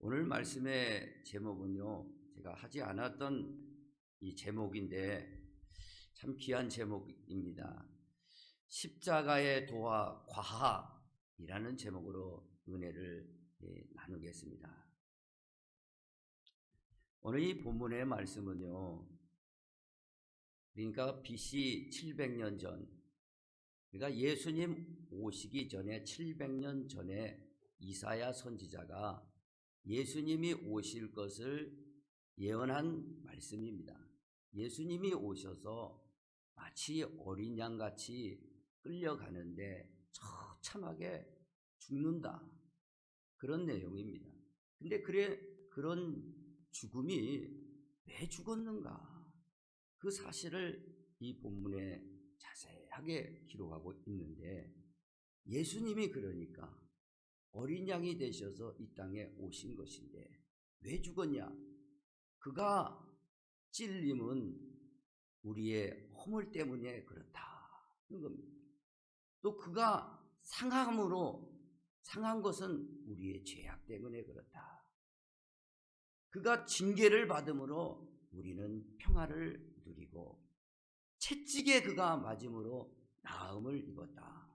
오늘 말씀의 제목은요, 제가 하지 않았던 이 제목인데 참 귀한 제목입니다. 십자가의 도와 과학이라는 제목으로 은혜를 나누겠습니다. 오늘 이 본문의 말씀은요, 그러니까 BC 700년 전, 그러니까 예수님 오시기 전에 700년 전에 이사야 선지자가 예수님이 오실 것을 예언한 말씀입니다. 예수님이 오셔서 마치 어린 양같이 끌려가는데 처참하게 죽는다, 그런 내용입니다. 근데 그런 죽음이 왜 죽었는가, 그 사실을 이 본문에 자세하게 기록하고 있는데, 예수님이 그러니까 어린 양이 되셔서 이 땅에 오신 것인데 왜 죽었냐? 그가 찔림은 우리의 허물 때문에 그렇다는 겁니다. 또 그가 상한 것은 우리의 죄악 때문에 그렇다. 그가 징계를 받음으로 우리는 평화를 누리고 채찍에 그가 맞음으로 나음을 입었다.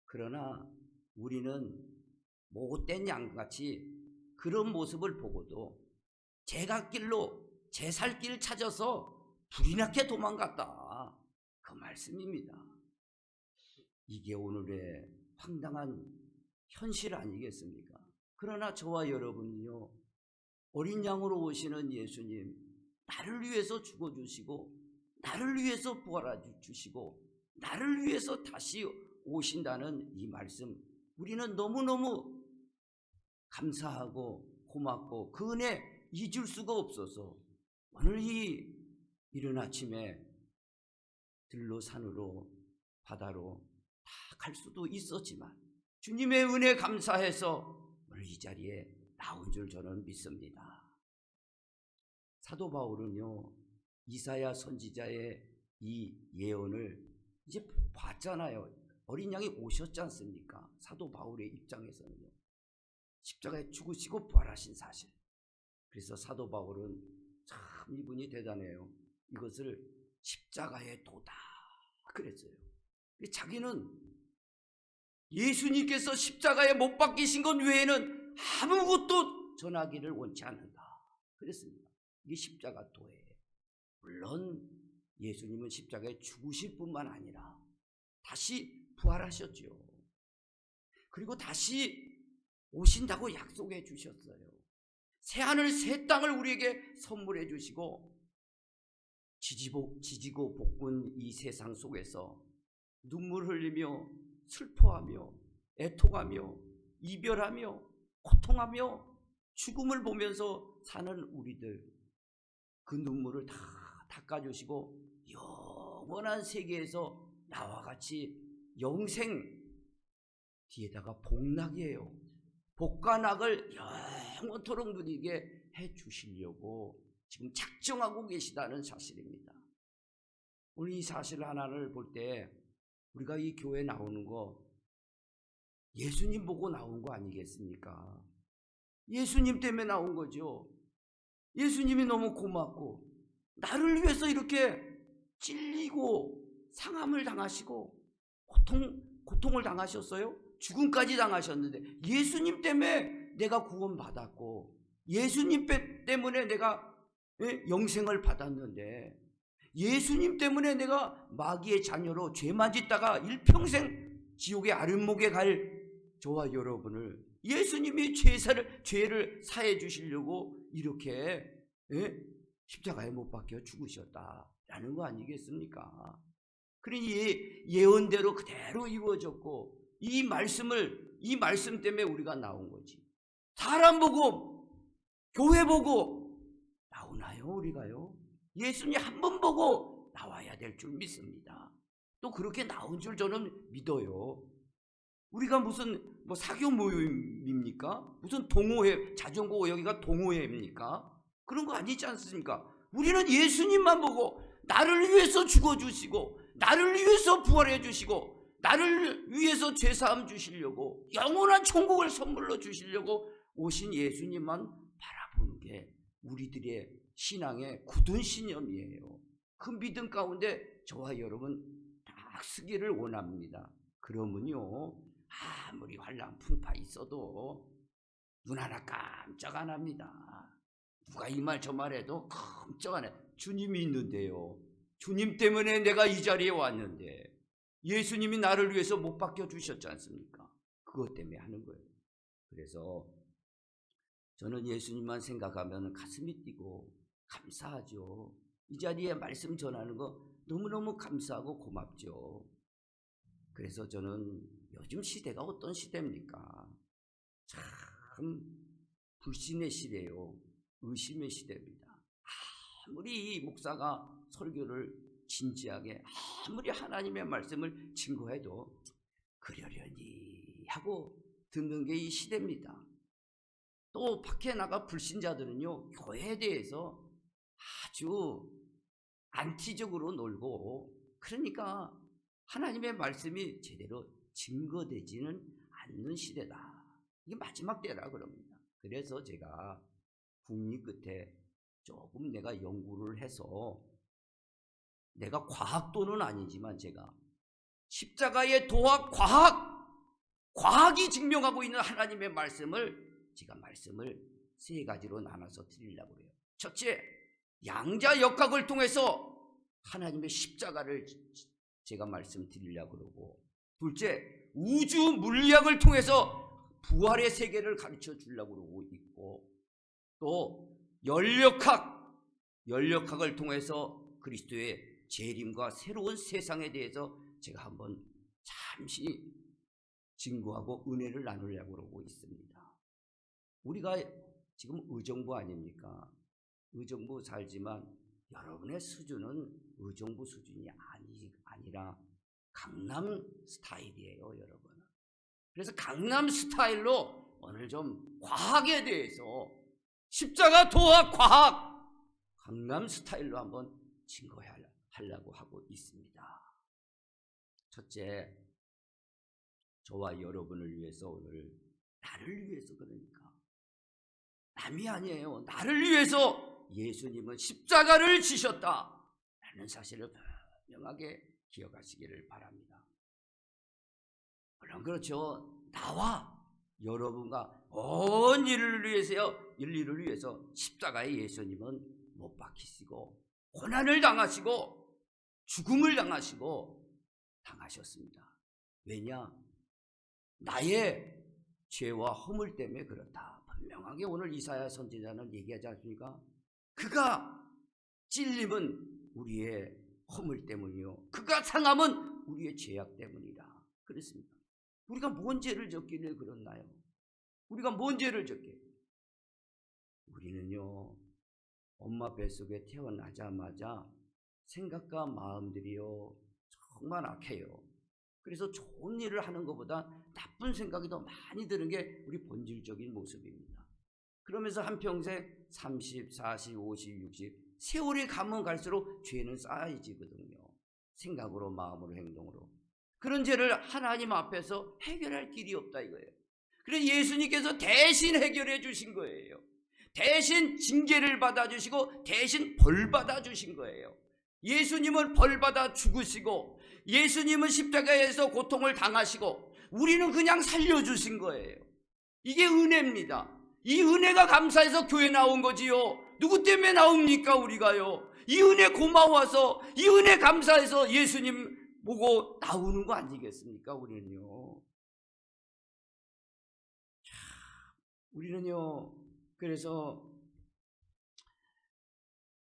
그러나 우리는 못된 양같이 그런 모습을 보고도 제 살 길 찾아서 불이 나게 도망갔다, 그 말씀입니다. 이게 오늘의 황당한 현실 아니겠습니까? 그러나 저와 여러분은요, 어린 양으로 오시는 예수님, 나를 위해서 죽어주시고 나를 위해서 부활해 주시고 나를 위해서 다시 오신다는 이 말씀, 우리는 너무너무 감사하고 고맙고 그 은혜 잊을 수가 없어서 오늘 이 이른 아침에 들로 산으로 바다로 다 갈 수도 있었지만 주님의 은혜 감사해서 오늘 이 자리에 나온 줄 저는 믿습니다. 사도 바울은요, 이사야 선지자의 이 예언을 이제 봤잖아요. 어린 양이 오셨지 않습니까? 사도 바울의 입장에서는요, 십자가에 죽으시고 부활하신 사실. 그래서 사도 바울은 참 이분이 대단해요. 이것을 십자가의 도다 그랬어요. 자기는 예수님께서 십자가에 못 박히신 것 외에는 아무것도 전하기를 원치 않는다 그랬습니다. 이게 십자가 도예요. 물론 예수님은 십자가에 죽으실 뿐만 아니라 다시 부활하셨죠. 그리고 다시 오신다고 약속해 주셨어요. 새하늘 새 땅을 우리에게 선물해 주시고 지지고 볶은 이 세상 속에서 눈물 흘리며 슬퍼하며 애통하며 이별하며 고통하며 죽음을 보면서 사는 우리들, 그 눈물을 다 닦아주시고 영원한 세계에서 나와 같이 영생, 뒤에다가 복락이에요. 복과 낙을 영원토록 누리게 해 주시려고 지금 작정하고 계시다는 사실입니다. 오늘 이 사실 하나를 볼 때 우리가 이 교회 나오는 거 예수님 보고 나온 거 아니겠습니까? 예수님 때문에 나온 거죠. 예수님이 너무 고맙고 나를 위해서 이렇게 찔리고 상함을 당하시고 고통을 당하셨어요. 죽음까지 당하셨는데 예수님 때문에 내가 구원받았고 예수님 때문에 내가 영생을 받았는데 예수님 때문에 내가 마귀의 자녀로 죄만 짓다가 일평생 지옥의 아랫목에 갈 저와 여러분을 예수님이 죄를 사해 주시려고 이렇게 십자가에 못 박혀 죽으셨다라는 거 아니겠습니까? 그러니 예언대로 그대로 이루어졌고 이 말씀 때문에 우리가 나온 거지. 사람 보고 교회 보고 나오나요? 우리가요? 예수님 한 번 보고 나와야 될 줄 믿습니다. 또 그렇게 나온 줄 저는 믿어요. 우리가 무슨 사교 모임입니까? 무슨 동호회, 자전거 여기가 동호회입니까? 그런 거 아니지 않습니까? 우리는 예수님만 보고 나를 위해서 죽어주시고 나를 위해서 부활해 주시고 나를 위해서 죄사함 주시려고 영원한 천국을 선물로 주시려고 오신 예수님만 바라보는 게 우리들의 신앙의 굳은 신념이에요. 그 믿음 가운데 저와 여러분 딱 서기를 원합니다. 그러면요, 아무리 환난 풍파 있어도 눈 하나 깜짝 안 합니다. 누가 이 말 저 말해도 깜짝 안 해. 주님이 있는데요. 주님 때문에 내가 이 자리에 왔는데 예수님이 나를 위해서 못 박혀 주셨지 않습니까? 그것 때문에 하는 거예요. 그래서 저는 예수님만 생각하면 가슴이 뛰고 감사하죠. 이 자리에 말씀 전하는 거 너무너무 감사하고 고맙죠. 그래서 저는 요즘 시대가 어떤 시대입니까? 참 불신의 시대요. 의심의 시대입니다. 아무리 목사가 설교를 진지하게 아무리 하나님의 말씀을 증거해도 그러려니 하고 듣는 게 이 시대입니다. 또 밖에 나가 불신자들은요, 교회에 대해서 아주 안티적으로 놀고, 그러니까 하나님의 말씀이 제대로 증거되지는 않는 시대다. 이게 마지막 때라 그럽니다. 그래서 제가 국리 끝에 조금 내가 연구를 해서, 내가 과학도는 아니지만 제가 십자가의 도학 과학이 증명하고 있는 하나님의 말씀을 제가 말씀을 세 가지로 나눠서 드리려고 해요. 첫째, 양자 역학을 통해서 하나님의 십자가를 제가 말씀드리려고 그러고, 둘째, 우주 물리학을 통해서 부활의 세계를 가르쳐 주려고 그러고 있고, 또 연력학을 통해서 그리스도의 재림과 새로운 세상에 대해서 제가 한번 잠시 증거하고 은혜를 나누려고 그러고 있습니다. 우리가 지금 의정부 아닙니까? 의정부 살지만 여러분의 수준은 의정부 수준이 아니라 강남 스타일이에요, 여러분. 그래서 강남 스타일로 오늘 좀 과학에 대해서 십자가 도학 과학 강남 스타일로 한번 증거하려고 하고 있습니다. 첫째, 저와 여러분을 위해서 오늘 나를 위해서, 그러니까 남이 아니에요. 나를 위해서 예수님은 십자가를 지셨다라는 사실을 분명하게 기억하시기를 바랍니다. 물론 그렇죠. 나와 여러분과 온 인류를 위해서 십자가에 예수님은 못 박히시고 고난을 당하시고 죽음을 당하셨습니다. 왜냐? 나의 죄와 허물 때문에 그렇다. 분명하게 오늘 이사야 선지자는 얘기하지 않습니까? 그가 찔림은 우리의 허물 때문이요, 그가 상함은 우리의 죄악 때문이라 그랬습니다. 우리가 뭔 죄를 졌길래 그렇나요? 우리가 뭔 죄를 졌게? 우리는요, 엄마 뱃속에 태어나자마자 생각과 마음들이요 정말 악해요. 그래서 좋은 일을 하는 것보다 나쁜 생각이 더 많이 드는 게 우리 본질적인 모습입니다. 그러면서 한평생 30, 40, 50, 60 세월이 가면 갈수록 죄는 쌓이지거든요. 생각으로, 마음으로, 행동으로. 그런 죄를 하나님 앞에서 해결할 길이 없다 이거예요. 그래서 예수님께서 대신 해결해 주신 거예요. 대신 징계를 받아주시고 대신 벌 받아주신 거예요. 예수님은 벌 받아 죽으시고 예수님은 십자가에서 고통을 당하시고 우리는 그냥 살려주신 거예요. 이게 은혜입니다. 이 은혜가 감사해서 교회 나온 거지요. 누구 때문에 나옵니까 우리가요? 이 은혜 고마워서, 이 은혜 감사해서 예수님 보고 나오는 거 아니겠습니까? 우리는요 그래서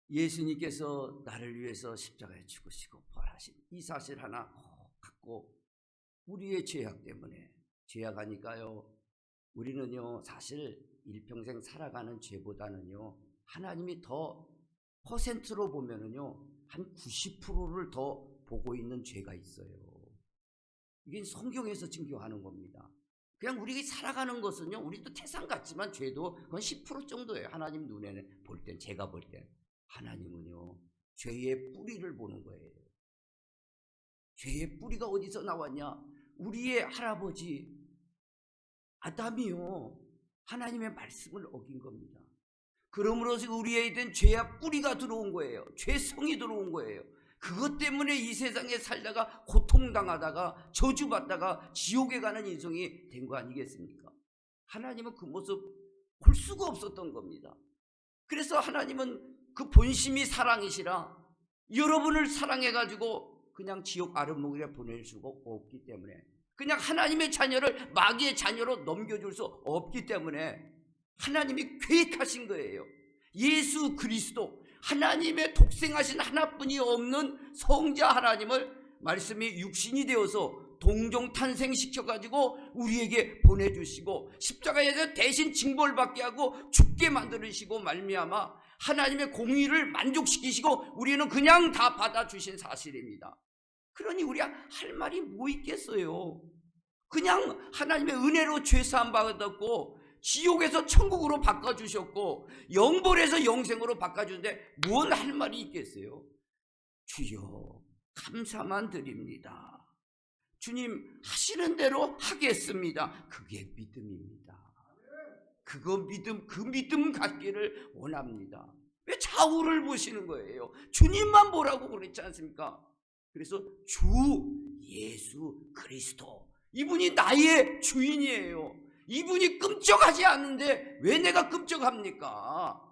예수님께서 나를 위해서 십자가에 죽으시고 부활하신 이 사실 하나 갖고, 우리의 죄악 때문에, 죄악하니까요 우리는요 사실 일평생 살아가는 죄보다는요 하나님이 더 퍼센트로 보면은요 한 90%를 더 보고 있는 죄가 있어요. 이게 성경에서 증거하는 겁니다. 그냥 우리 살아가는 것은요 우리도 태산 같지만 죄도 그건 10% 정도예요. 하나님 눈에는 볼 땐, 제가 볼 땐. 하나님은요 죄의 뿌리를 보는 거예요. 죄의 뿌리가 어디서 나왔냐? 우리의 할아버지 아담이요 하나님의 말씀을 어긴 겁니다. 그러므로서 우리에 된 죄와 뿌리가 들어온 거예요. 죄성이 들어온 거예요. 그것 때문에 이 세상에 살다가 고통당하다가 저주받다가 지옥에 가는 인생이 된 거 아니겠습니까? 하나님은 그 모습 볼 수가 없었던 겁니다. 그래서 하나님은 그 본심이 사랑이시라 여러분을 사랑해가지고 그냥 지옥 아랫목에 보낼 수가 없기 때문에, 그냥 하나님의 자녀를 마귀의 자녀로 넘겨줄 수 없기 때문에 하나님이 계획하신 거예요. 예수 그리스도 하나님의 독생하신 하나뿐이 없는 성자 하나님을 말씀이 육신이 되어서 동정 탄생시켜가지고 우리에게 보내주시고 십자가에서 대신 징벌 받게 하고 죽게 만들으시고 말미암아 하나님의 공의를 만족시키시고 우리는 그냥 다 받아주신 사실입니다. 그러니 우리가 할 말이 뭐 있겠어요? 그냥 하나님의 은혜로 죄사함 받았고 지옥에서 천국으로 바꿔주셨고 영벌에서 영생으로 바꿔주는데 뭔 할 말이 있겠어요? 주여 감사만 드립니다. 주님 하시는 대로 하겠습니다. 그게 믿음입니다. 그 믿음 갖기를 원합니다. 왜 좌우를 보시는 거예요? 주님만 보라고 그랬지 않습니까? 그래서 주 예수 그리스도, 이분이 나의 주인이에요. 이분이 끔찍하지 않는데 왜 내가 끔찍합니까?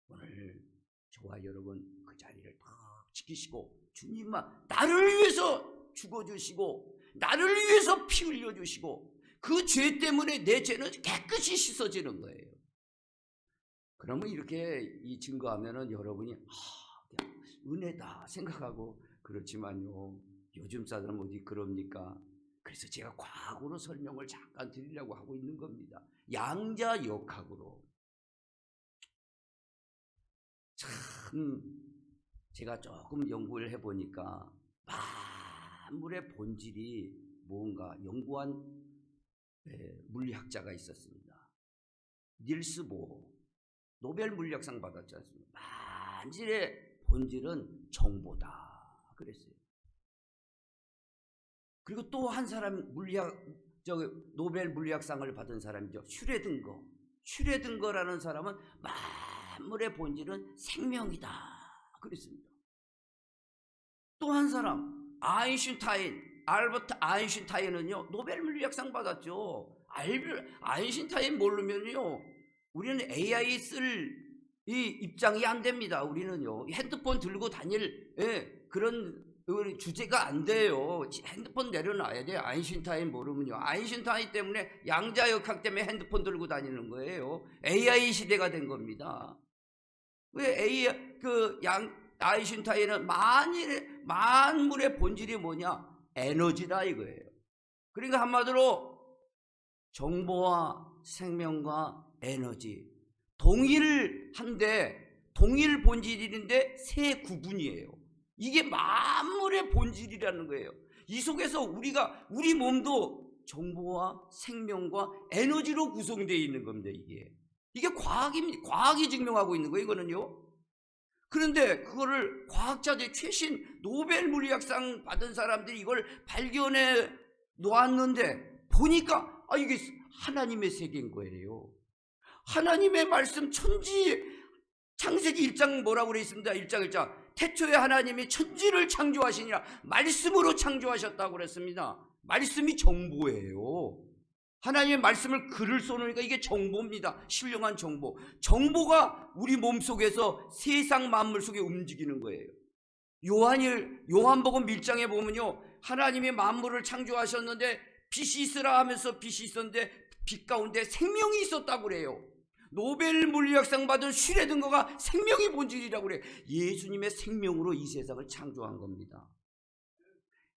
오늘 저와 여러분 그 자리를 딱 지키시고 주님만 나를 위해서 죽어주시고 나를 위해서 피 흘려주시고 그 죄 때문에 내 죄는 깨끗이 씻어지는 거예요. 그러면 이렇게 이 증거하면은 여러분이 그냥 은혜다 생각하고, 그렇지만요 요즘 사람은 어디 그럽니까? 그래서 제가 과거로 설명을 잠깐 드리려고 하고 있는 겁니다. 양자역학으로. 참 제가 조금 연구를 해보니까 만물의 본질이 뭔가 연구한 물리학자가 있었습니다. 닐스 보어, 노벨 물리학상 받았지 않습니까? 만물의 본질은 정보다 그랬어요. 그리고 또 한 사람 노벨 물리학상을 받은 사람이죠. 슈레딩거라는 사람은 만물의 본질은 생명이다 그랬습니다. 또 한 사람 알버트 아인슈타인은요 노벨 물리학상 받았죠. 아인슈타인 모르면요 우리는 AI 쓸 이 입장이 안 됩니다. 우리는요 핸드폰 들고 다닐 그런 주제가 안 돼요. 핸드폰 내려놔야 돼요. 아인슈타인 모르면요. 아인슈타인 때문에 양자역학 때문에 핸드폰 들고 다니는 거예요. AI 시대가 된 겁니다. 왜 아인슈타인은 만물의 본질이 뭐냐? 에너지다 이거예요. 그러니까 한마디로 정보와 생명과 에너지 동일한데 동일 본질인데 세 구분이에요. 이게 만물의 본질이라는 거예요. 이 속에서 우리 몸도 정보와 생명과 에너지로 구성되어 있는 겁니다. 이게 과학입니다. 과학이 증명하고 있는 거예요. 이거는요. 그런데 그거를 과학자들이 최신 노벨 물리학상 받은 사람들이 이걸 발견해 놓았는데 보니까 이게 하나님의 세계인 거예요. 하나님의 말씀 창세기 1장 뭐라고 그랬습니다. 1장 태초에 하나님이 천지를 창조하시니라 말씀으로 창조하셨다고 그랬습니다. 말씀이 정보예요. 하나님의 말씀을 글을 써놓으니까 이게 정보입니다. 신령한 정보. 정보가 우리 몸속에서 세상 만물 속에 움직이는 거예요. 요한복음 1장에 보면요 하나님이 만물을 창조하셨는데 빛이 있으라 하면서 빛이 있었는데 빛 가운데 생명이 있었다고 그래요. 노벨 물리학상 받은 슈레딩거가 생명이 본질이라고 그래요. 예수님의 생명으로 이 세상을 창조한 겁니다.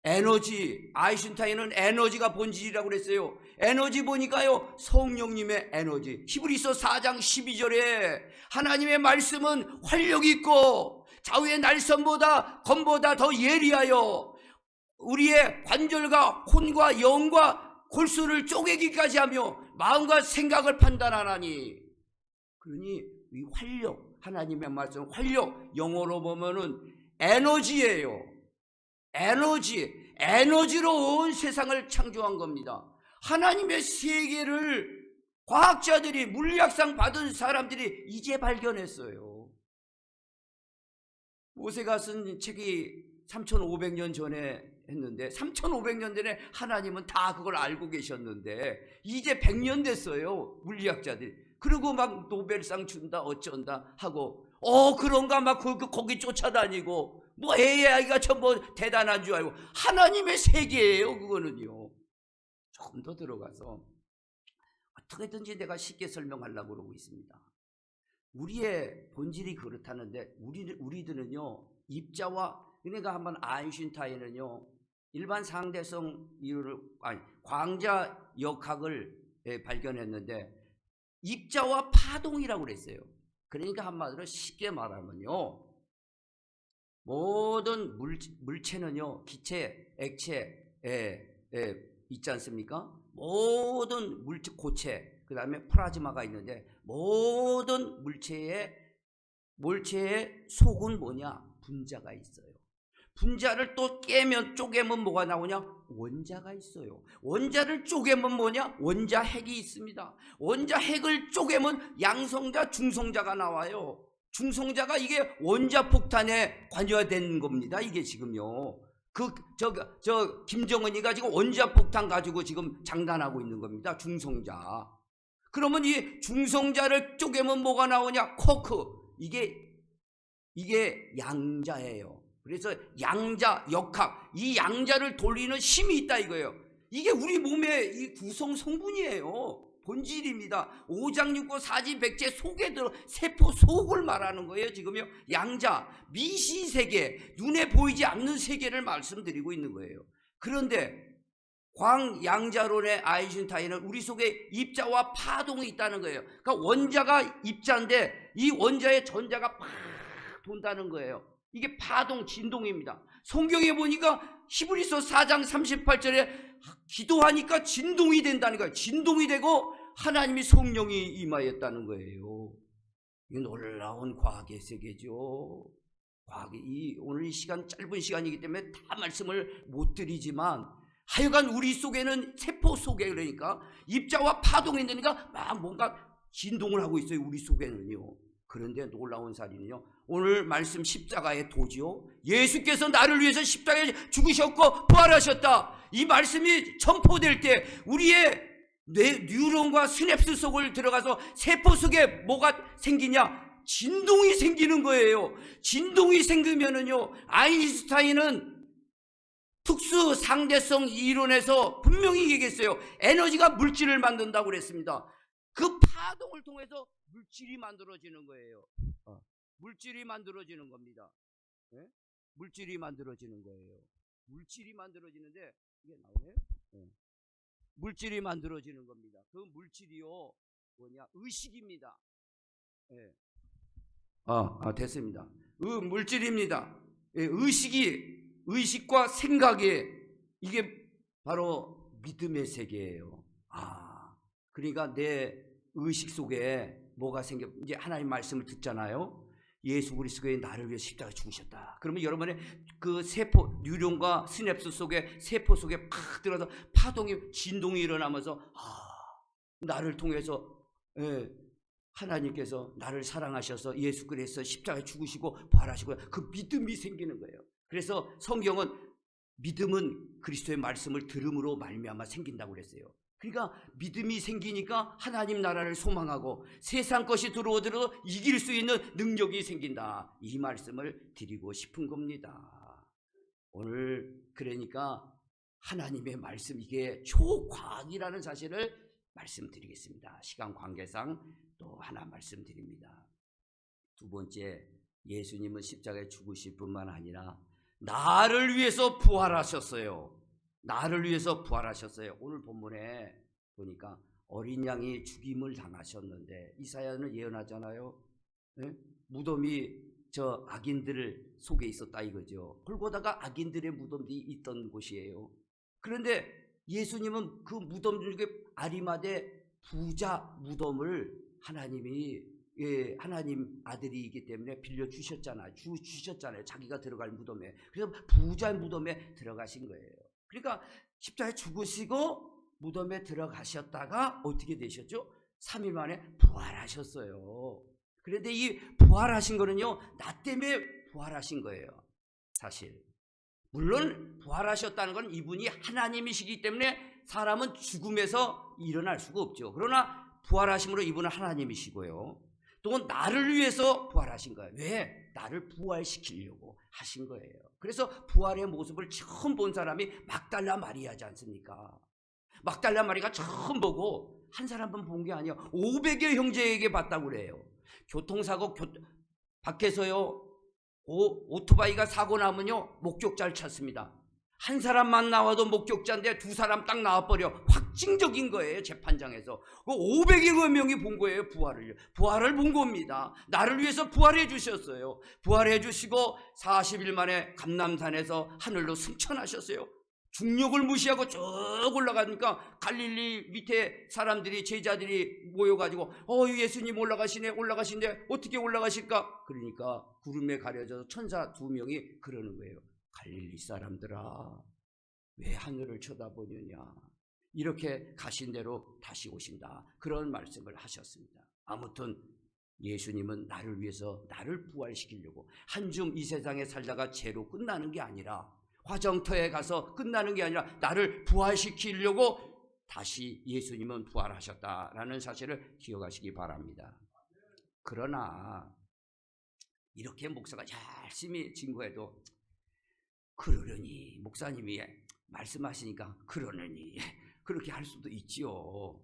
에너지, 아인슈타인은 에너지가 본질이라고 그랬어요. 에너지 보니까요 성령님의 에너지. 히브리서 4장 12절에 하나님의 말씀은 활력 있고 좌우의 날선보다 검보다 더 예리하여 우리의 관절과 혼과 영과 골수를 쪼개기까지 하며 마음과 생각을 판단하나니. 그러니 이 활력, 하나님의 말씀 활력, 영어로 보면은 에너지예요. 에너지로 온 세상을 창조한 겁니다. 하나님의 세계를 과학자들이, 물리학상 받은 사람들이 이제 발견했어요. 모세가 쓴 책이 3,500년 전에 했는데 3,500년 전에 하나님은 다 그걸 알고 계셨는데 이제 100년 됐어요, 물리학자들이. 그리고 막 노벨상 준다 어쩐다 하고 그런가 막 거기 쫓아다니고 뭐 AI가 전부 대단한 줄 알고. 하나님의 세계예요 그거는요. 조금 더 들어가서 어떻게든지 내가 쉽게 설명하려고 그러고 있습니다. 우리의 본질이 그렇다는데 우리들은요, 입자와, 그러니까 한번 아인슈타인은요 일반 상대성 이유를, 광자 역학을 발견했는데 입자와 파동이라고 그랬어요. 그러니까 한마디로 쉽게 말하면요, 모든 물체는요, 기체, 액체 있지 않습니까? 모든 고체, 그 다음에 플라즈마가 있는데 모든 물체의 속은 뭐냐? 분자가 있어요. 분자를 또 쪼개면 뭐가 나오냐? 원자가 있어요. 원자를 쪼개면 뭐냐? 원자핵이 있습니다. 원자핵을 쪼개면 양성자, 중성자가 나와요. 중성자가 이게 원자폭탄에 관여된 겁니다. 이게 지금요. 김정은이가 지금 원자폭탄 가지고 지금 장난하고 있는 겁니다. 중성자. 그러면 이 중성자를 쪼개면 뭐가 나오냐? 코크. 이게 양자예요. 그래서 양자, 역학, 이 양자를 돌리는 힘이 있다 이거예요. 이게 우리 몸의 이 구성 성분이에요. 본질입니다. 오장육부 사지백체 속에 들어 세포 속을 말하는 거예요. 지금요. 양자, 미시세계, 눈에 보이지 않는 세계를 말씀드리고 있는 거예요. 그런데 광양자론의 아인슈타인은 우리 속에 입자와 파동이 있다는 거예요. 그러니까 원자가 입자인데 이 원자의 전자가 팍 돈다는 거예요. 이게 파동, 진동입니다. 성경에 보니까 히브리서 4장 38절에 기도하니까 진동이 된다는 거예요. 진동이 되고 하나님이 성령이 임하였다는 거예요. 이게 놀라운 과학의 세계죠. 오늘 이 시간, 짧은 시간이기 때문에 다 말씀을 못 드리지만 하여간 우리 속에는, 세포 속에, 그러니까 입자와 파동이 되니까 막 뭔가 진동을 하고 있어요, 우리 속에는요. 그런데 놀라운 사실은요, 오늘 말씀 십자가의 도지요, 예수께서 나를 위해서 십자가에 죽으셨고 부활하셨다, 이 말씀이 전포될 때 우리의 뉴런과 시냅스 속을 들어가서 세포 속에 뭐가 생기냐? 진동이 생기는 거예요. 진동이 생기면은요, 아인슈타인은 특수 상대성 이론에서 분명히 얘기했어요. 에너지가 물질을 만든다고 그랬습니다. 그 파동을 통해서 물질이 만들어지는 거예요. 물질이 만들어지는 겁니다. 네? 물질이 만들어지는 거예요. 물질이 만들어지는데 이게 나오네요. 네. 물질이 만들어지는 겁니다. 그 물질이요, 뭐냐? 의식입니다. 네. 됐습니다. 물질입니다. 예, 의식과 생각이, 이게 바로 믿음의 세계예요. 그러니까 내 의식 속에 뭐가 이제 하나님 말씀을 듣잖아요. 예수 그리스도의 나를 위해 십자가에 죽으셨다. 그러면 여러분의 그 세포, 뉴런과 시냅스 속에, 세포 속에 팍 들어서 파동이, 진동이 일어나면서 나를 통해서 하나님께서 나를 사랑하셔서 예수 그리스도 십자가에 죽으시고 부활하시고 그 믿음이 생기는 거예요. 그래서 성경은 믿음은 그리스도의 말씀을 들음으로 말미암아 생긴다고 그랬어요. 그러니까 믿음이 생기니까 하나님 나라를 소망하고 세상 것이 들어오더라도 이길 수 있는 능력이 생긴다, 이 말씀을 드리고 싶은 겁니다. 오늘 그러니까 하나님의 말씀, 이게 초과학이라는 사실을 말씀드리겠습니다. 시간 관계상 또 하나 말씀드립니다. 두 번째, 예수님은 십자가에 죽으실 뿐만 아니라 나를 위해서 부활하셨어요. 나를 위해서 부활하셨어요. 오늘 본문에 보니까 어린 양이 죽임을 당하셨는데 이사야는 예언하잖아요. 네? 무덤이 저 악인들 속에 있었다 이거죠. 골고다가 악인들의 무덤이 있던 곳이에요. 그런데 예수님은 그 무덤 중에 아리마대 부자 무덤을 하나님이, 하나님 아들이기 때문에 빌려주셨잖아요. 주셨잖아요. 자기가 들어갈 무덤에. 그래서 부자 무덤에 들어가신 거예요. 그러니까 십자가에 죽으시고 무덤에 들어가셨다가 어떻게 되셨죠? 3일 만에 부활하셨어요. 그런데 이 부활하신 거는요, 나 때문에 부활하신 거예요. 사실 물론 부활하셨다는 건 이분이 하나님이시기 때문에 사람은 죽음에서 일어날 수가 없죠. 그러나 부활하심으로 이분은 하나님이시고요, 또 나를 위해서 부활하신 거예요. 왜? 나를 부활시키려고 하신 거예요. 그래서 부활의 모습을 처음 본 사람이 막달라 마리아지 않습니까? 막달라 마리아가 처음 보고 한 사람만 본 게 아니에요. 500여 형제에게 봤다고 그래요. 교통사고 밖에서요, 오토바이가 사고 나면요, 목격자를 찾습니다. 한 사람만 나와도 목격자인데 두 사람 딱 나와버려. 확증적인 거예요. 재판장에서 500여 명이 본 거예요. 부활을 본 겁니다. 나를 위해서 부활해 주셨어요. 부활해 주시고 40일 만에 감람산에서 하늘로 승천하셨어요. 중력을 무시하고 쭉 올라가니까 갈릴리 밑에 사람들이, 제자들이 모여가지고 예수님 올라가신데 어떻게 올라가실까? 그러니까 구름에 가려져서 천사 2명이 그러는 거예요. 갈릴리 사람들아, 왜 하늘을 쳐다보느냐? 이렇게 가신 대로 다시 오신다. 그런 말씀을 하셨습니다. 아무튼 예수님은 나를 위해서, 나를 부활시키려고 한 줌 이 세상에 살다가 죄로 끝나는 게 아니라, 화정터에 가서 끝나는 게 아니라 나를 부활시키려고 다시 예수님은 부활하셨다라는 사실을 기억하시기 바랍니다. 그러나 이렇게 목사가 열심히 증거해도 그러려니, 목사님이 말씀하시니까 그러려니 그렇게 할 수도 있지요.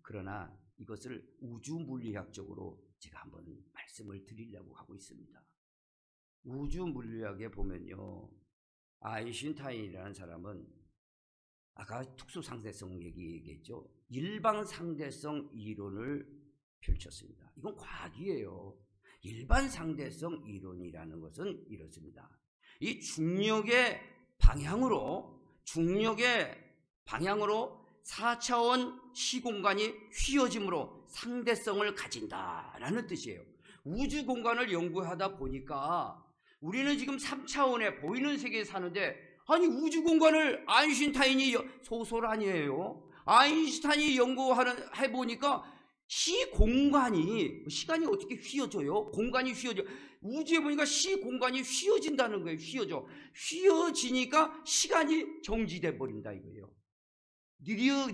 그러나 이것을 우주물리학적으로 제가 한번 말씀을 드리려고 하고 있습니다. 우주물리학에 보면요, 아인슈타인이라는 사람은 아까 특수상대성 얘기했죠. 일반상대성 이론을 펼쳤습니다. 이건 과학이에요. 일반상대성 이론이라는 것은 이렇습니다. 이 중력의 방향으로 4차원 시공간이 휘어짐으로 상대성을 가진다라는 뜻이에요. 우주 공간을 연구하다 보니까 우리는 지금 3차원의 보이는 세계에 사는데, 아니 우주 공간을 아인슈타인이, 소설 아니에요, 아인슈타인이 해보니까 시간이 어떻게 휘어져요? 공간이 휘어져. 우주에 보니까 공간이 휘어진다는 거예요. 휘어지니까 시간이 정지돼 버린다 이거예요.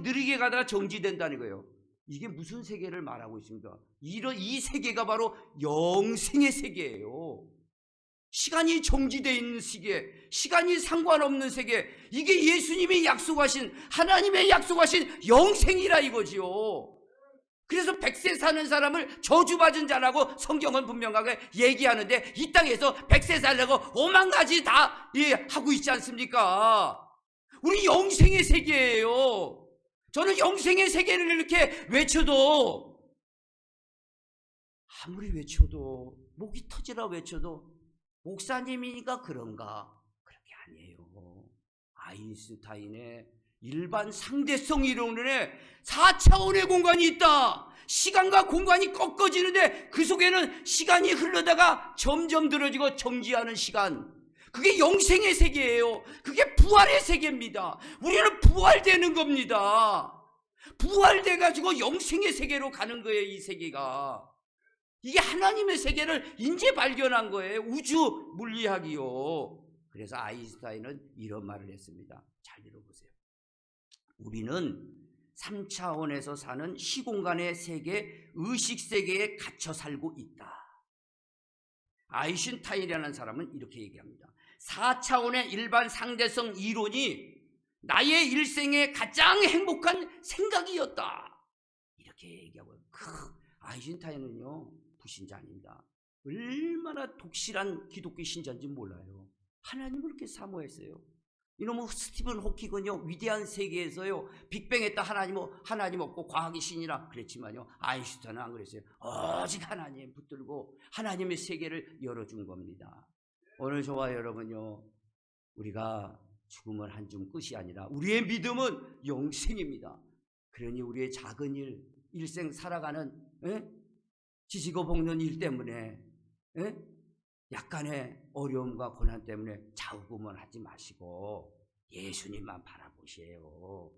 느리게 가다가 정지된다는 거예요. 이게 무슨 세계를 말하고 있습니까? 이 세계가 바로 영생의 세계예요. 시간이 정지되어 있는 세계, 시간이 상관없는 세계, 이게 예수님이 약속하신, 하나님의 약속하신 영생이라 이거지요. 그래서 100세 사는 사람을 저주받은 자라고 성경은 분명하게 얘기하는데, 이 땅에서 100세 살려고 오만 가지 다 하고 있지 않습니까? 우리 영생의 세계예요. 저는 영생의 세계를 이렇게 외쳐도, 아무리 외쳐도, 목이 터지라 외쳐도 목사님이니까 그런가? 그렇게 아니에요. 아인슈타인의 일반 상대성 이론에 4차원의 공간이 있다. 시간과 공간이 꺾어지는데 그 속에는 시간이 흐르다가 점점 늘어지고 정지하는 시간, 그게 영생의 세계예요. 그게 부활의 세계입니다. 우리는 부활되는 겁니다. 부활돼가지고 영생의 세계로 가는 거예요. 이 세계가, 이게 하나님의 세계를 이제 발견한 거예요. 우주 물리학이요. 그래서 아인슈타인은 이런 말을 했습니다. 잘 들어보세요. 우리는 3차원에서 사는 시공간의 세계, 의식세계에 갇혀 살고 있다. 아인슈타인이라는 사람은 이렇게 얘기합니다. 4차원의 일반 상대성 이론이 나의 일생의 가장 행복한 생각이었다. 이렇게 얘기하고, 아인슈타인은요, 불신자 아닙니다. 얼마나 독실한 기독교 신자인지 몰라요. 하나님을 그렇게 사모했어요. 이놈의 스티븐 호킹은요, 위대한 세계에서요, 빅뱅했다 하나님 없고 과학이 신이라 그랬지만요, 아인슈타인은 안 그랬어요. 오직 하나님 붙들고 하나님의 세계를 열어준 겁니다. 오늘 저와 여러분요, 우리가 죽음은 한 줌 끝이 아니라 우리의 믿음은 영생입니다. 그러니 우리의 작은 일생 살아가는 지지고 볶는 일 때문에, 약간의 어려움과 고난 때문에 좌우구만 하지 마시고 예수님만 바라보세요.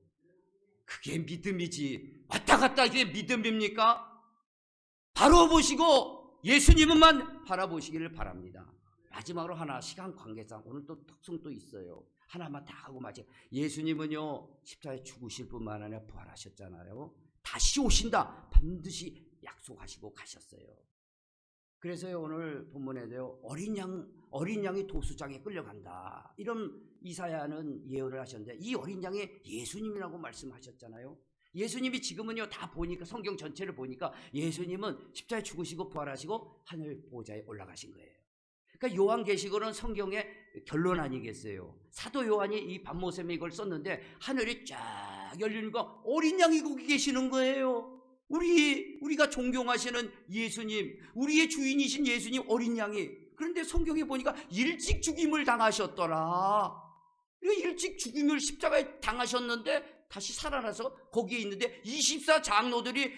그게 믿음이지. 왔다 갔다 이게 믿음입니까? 바로 보시고 예수님만 바라보시기를 바랍니다. 마지막으로 하나, 시간 관계상 오늘 또 특성도 있어요. 하나만 다 하고 마치, 예수님은요 십자가에 죽으실 뿐만 아니라 부활하셨잖아요. 다시 오신다 반드시 약속하시고 가셨어요. 그래서요 오늘 본문에도요 어린 양이 도수장에 끌려간다, 이런 이사야는 예언을 하셨는데, 이 어린 양이 예수님이라고 말씀하셨잖아요. 예수님이 지금은요 다 보니까, 성경 전체를 보니까 예수님은 십자가에 죽으시고 부활하시고 하늘 보좌에 올라가신 거예요. 그러니까 요한계시록은 성경의 결론 아니겠어요? 사도 요한이 이 반모셈에 이걸 썼는데 하늘이 쫙 열리니까 어린 양이 거기 계시는 거예요. 우리가 존경하시는 예수님, 우리의 주인이신 예수님 어린 양이. 그런데 성경에 보니까 일찍 죽임을 당하셨더라. 일찍 죽임을 십자가에 당하셨는데 다시 살아나서 거기에 있는데 24장로들이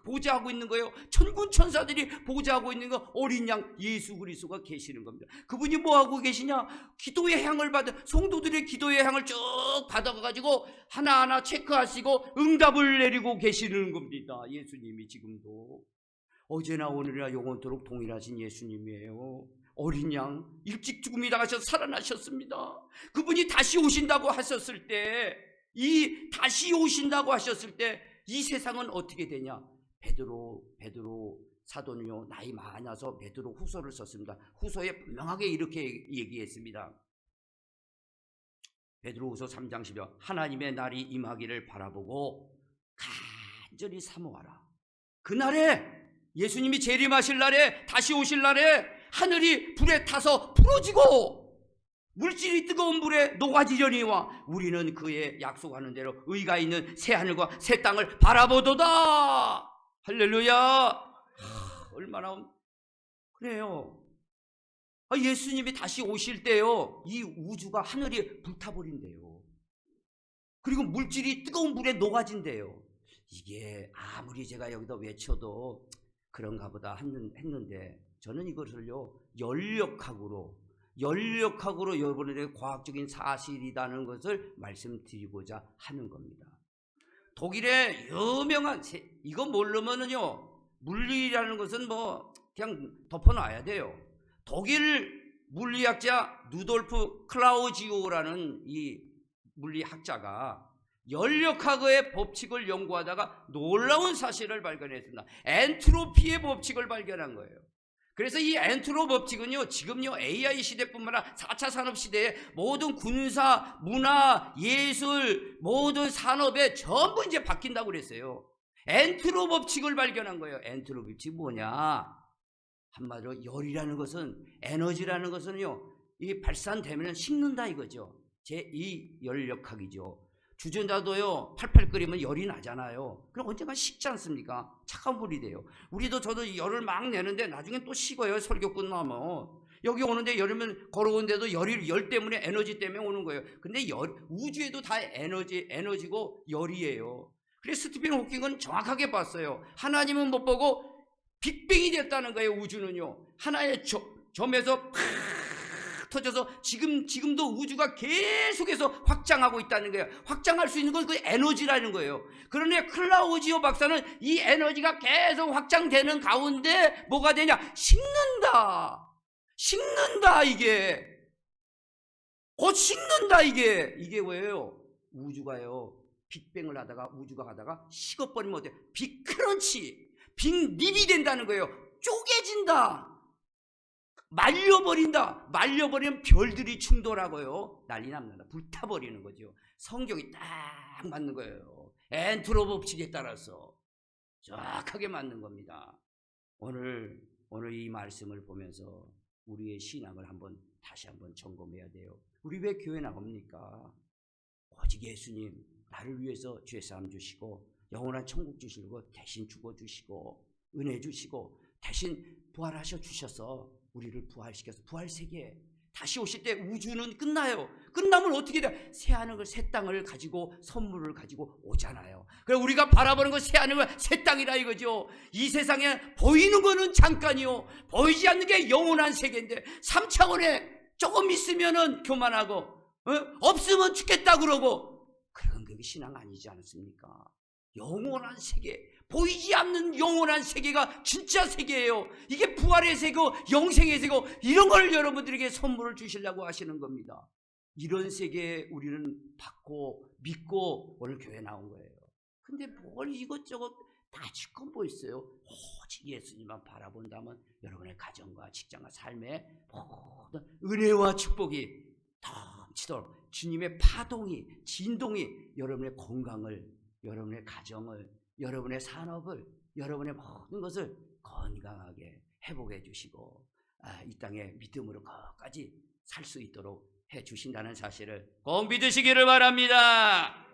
보좌하고 있는 거예요. 천군 천사들이 보좌하고 있는 거, 어린 양 예수 그리스도가 계시는 겁니다. 그분이 뭐 하고 계시냐? 기도의 향을 받은, 성도들의 기도의 향을 쭉 받아가지고 하나하나 체크하시고 응답을 내리고 계시는 겁니다. 예수님이 지금도 어제나 오늘이나 영원토록 동일하신 예수님이에요. 어린 양 일찍 죽음이 당하셔서 살아나셨습니다. 그분이 다시 오신다고 하셨을 때, 이 다시 오신다고 하셨을 때 이 세상은 어떻게 되냐? 베드로 사도는요 나이 많아서 베드로 후서를 썼습니다. 후서에 분명하게 이렇게 얘기했습니다. 베드로 후서 3장 10절, 하나님의 날이 임하기를 바라보고 간절히 사모하라. 그날에, 예수님이 재림하실 날에, 다시 오실 날에 하늘이 불에 타서 부러지고 물질이 뜨거운 불에 녹아지려니와 우리는 그의 약속하는 대로 의가 있는 새 하늘과 새 땅을 바라보도다. 할렐루야. 얼마나 그래요. 예수님이 다시 오실 때요 이 우주가, 하늘이 불타버린대요. 그리고 물질이 뜨거운 불에 녹아진대요. 이게 아무리 제가 여기다 외쳐도 그런가 보다 했는데, 저는 이것을요 연력학으로 여러분에게 과학적인 사실이라는 것을 말씀드리고자 하는 겁니다. 독일의 유명한, 이거 모르면은요 물리라는 것은 뭐 그냥 덮어놔야 돼요. 독일 물리학자 루돌프 클라우지오라는 이 물리학자가 연력학의 법칙을 연구하다가 놀라운 사실을 발견했습니다. 엔트로피의 법칙을 발견한 거예요. 그래서 이 엔트로 법칙은요 지금요 AI 시대뿐만 아니라 4차 산업시대에 모든 군사, 문화, 예술, 모든 산업에 전부 이제 바뀐다고 그랬어요. 엔트로 법칙을 발견한 거예요. 엔트로 법칙이 뭐냐? 한마디로 열이라는 것은, 에너지라는 것은요 이 발산되면 식는다 이거죠. 제2 연력학이죠. 주전자도요 팔팔 끓이면 열이 나잖아요. 그럼 언젠가 식지 않습니까? 차가운 불이 돼요. 저도 열을 막 내는데 나중엔 또 식어요. 설교 끝나면 여기 오는데 열이면 걸어오는데도 열 때문에, 에너지 때문에 오는 거예요. 근데 우주에도 다 에너지고 열이에요. 그래서 스티븐 호킹은 정확하게 봤어요. 하나님은 못 보고 빅뱅이 됐다는 거예요. 우주는요 하나의 점에서 팍 터져서 지금도 우주가 계속해서 확장하고 있다는 거예요. 확장할 수 있는 건 그 에너지라는 거예요. 그런데 클라우지오 박사는 이 에너지가 계속 확장되는 가운데 뭐가 되냐? 식는다. 이게 곧 식는다. 이게 왜요? 우주가요 빅뱅을 하다가, 우주가 가다가 식어버리면 어때요? 빅크런치, 빅립이 된다는 거예요. 쪼개진다. 말려버리면 별들이 충돌하고요 난리 납니다. 불타버리는 거죠. 성경이 딱 맞는 거예요. 엔트로 법칙에 따라서 정확하게 맞는 겁니다. 오늘 이 말씀을 보면서 우리의 신앙을 다시 한번 점검해야 돼요. 우리 왜 교회 나갑니까? 오직 예수님 나를 위해서 죄사함 주시고 영원한 천국 주시고 대신 죽어주시고 은혜 주시고 대신 부활하셔 주셔서 우리를 부활시켜서 부활세계에 다시 오실 때 우주는 끝나요. 끝나면 어떻게 돼요? 새하늘과 새 땅을 가지고, 선물을 가지고 오잖아요. 그래서 우리가 바라보는 건 새하늘과 새 땅이라 이거죠. 이 세상에 보이는 거는 잠깐이요 보이지 않는 게 영원한 세계인데, 3차원에 조금 있으면은 교만하고 없으면 죽겠다 그러고, 그런 게 그게 신앙 아니지 않습니까? 영원한 세계, 보이지 않는 영원한 세계가 진짜 세계예요. 이게 부활의 세계고 영생의 세계고 이런 걸 여러분들에게 선물을 주시려고 하시는 겁니다. 이런 세계에 우리는 받고 믿고 오늘 교회 나온 거예요. 근데 뭘 이것저것 다 짓건 있어요. 오직 예수님만 바라본다면 여러분의 가정과 직장과 삶에 모든 은혜와 축복이 넘치도록 주님의 파동이, 진동이 여러분의 건강을, 여러분의 가정을, 여러분의 산업을, 여러분의 모든 것을 건강하게 회복해 주시고 이 땅에 믿음으로 끝까지 살 수 있도록 해 주신다는 사실을 꼭 믿으시기를 바랍니다.